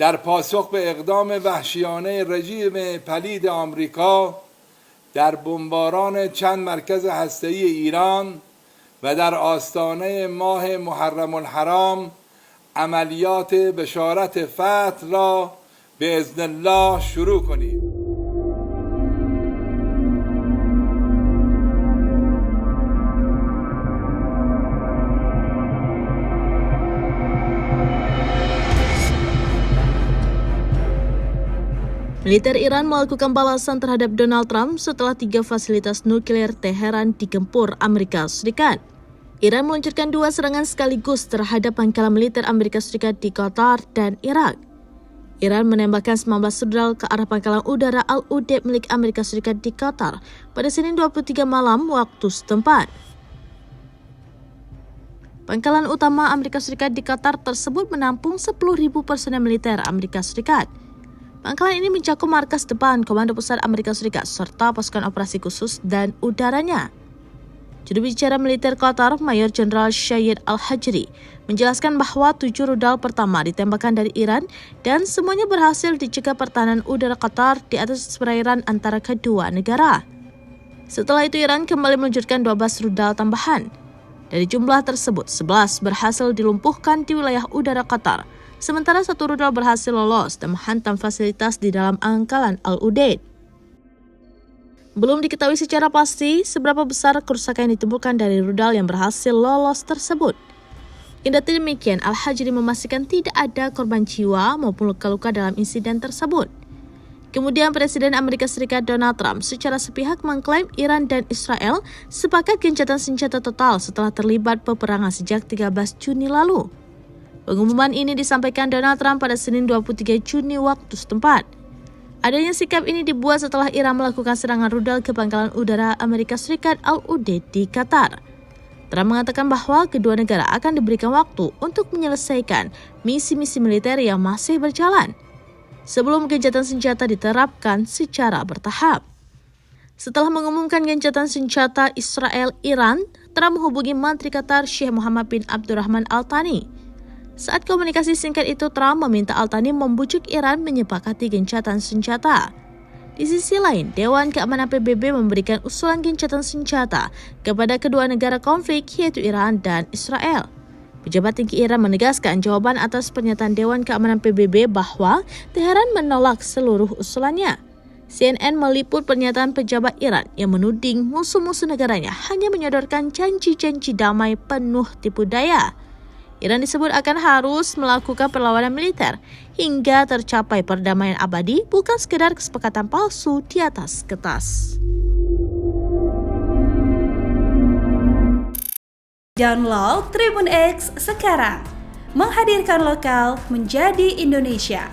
در پاسخ به اقدام وحشیانه رژیم پلید آمریکا در بمباران چند مرکز هسته‌ای ایران و در آستانه ماه محرم الحرام عملیات بشارت فتح را به اذن الله شروع کنیم. Militer Iran melakukan balasan terhadap Donald Trump setelah 3 fasilitas nuklir Teheran digempur Amerika Serikat. Iran meluncurkan 2 serangan sekaligus terhadap pangkalan militer Amerika Serikat di Qatar dan Irak. Iran menembakkan 19 rudal ke arah pangkalan udara Al-Udeid milik Amerika Serikat di Qatar pada Senin 23 malam waktu setempat. Pangkalan utama Amerika Serikat di Qatar tersebut menampung 10.000 personel militer Amerika Serikat. Pangkalan ini mencakup markas depan Komando Pusat Amerika Serikat serta pasukan operasi khusus dan udaranya. Juru bicara militer Qatar, Mayor Jenderal Syed Al-Hajri, menjelaskan bahwa 7 rudal pertama ditembakkan dari Iran dan semuanya berhasil dicegah pertahanan udara Qatar di atas perairan antara kedua negara. Setelah itu Iran kembali meluncurkan 12 rudal tambahan. Dari jumlah tersebut, 11 berhasil dilumpuhkan di wilayah udara Qatar, sementara 1 rudal berhasil lolos dan menghantam fasilitas di dalam pangkalan Al-Udeid. Belum diketahui secara pasti seberapa besar kerusakan yang ditimbulkan dari rudal yang berhasil lolos tersebut. Kendati demikian, Al-Hajri memastikan tidak ada korban jiwa maupun luka-luka dalam insiden tersebut. Kemudian Presiden Amerika Serikat Donald Trump secara sepihak mengklaim Iran dan Israel sepakat gencatan senjata total setelah terlibat peperangan sejak 13 Juni lalu. Pengumuman ini disampaikan Donald Trump pada Senin 23 Juni waktu setempat. Adanya sikap ini dibuat setelah Iran melakukan serangan rudal ke pangkalan udara Amerika Serikat Al-Udeid di Qatar. Trump mengatakan bahwa kedua negara akan diberikan waktu untuk menyelesaikan misi-misi militer yang masih berjalan sebelum gencatan senjata diterapkan secara bertahap. Setelah mengumumkan gencatan senjata Israel-Iran, Trump menghubungi Menteri Qatar Sheikh Mohammed bin Abdurrahman Al Thani. Saat komunikasi singkat itu, Trump meminta Al Thani membujuk Iran menyepakati gencatan senjata. Di sisi lain, Dewan Keamanan PBB memberikan usulan gencatan senjata kepada kedua negara konflik yaitu Iran dan Israel. Pejabat tinggi Iran menegaskan jawaban atas pernyataan Dewan Keamanan PBB bahwa Teheran menolak seluruh usulannya. CNN meliput pernyataan pejabat Iran yang menuding musuh-musuh negaranya hanya menyodorkan janji-janji damai penuh tipu daya. Iran disebut akan harus melakukan perlawanan militer hingga tercapai perdamaian abadi, bukan sekedar kesepakatan palsu di atas kertas. Download Tribun X sekarang, menghadirkan lokal menjadi Indonesia.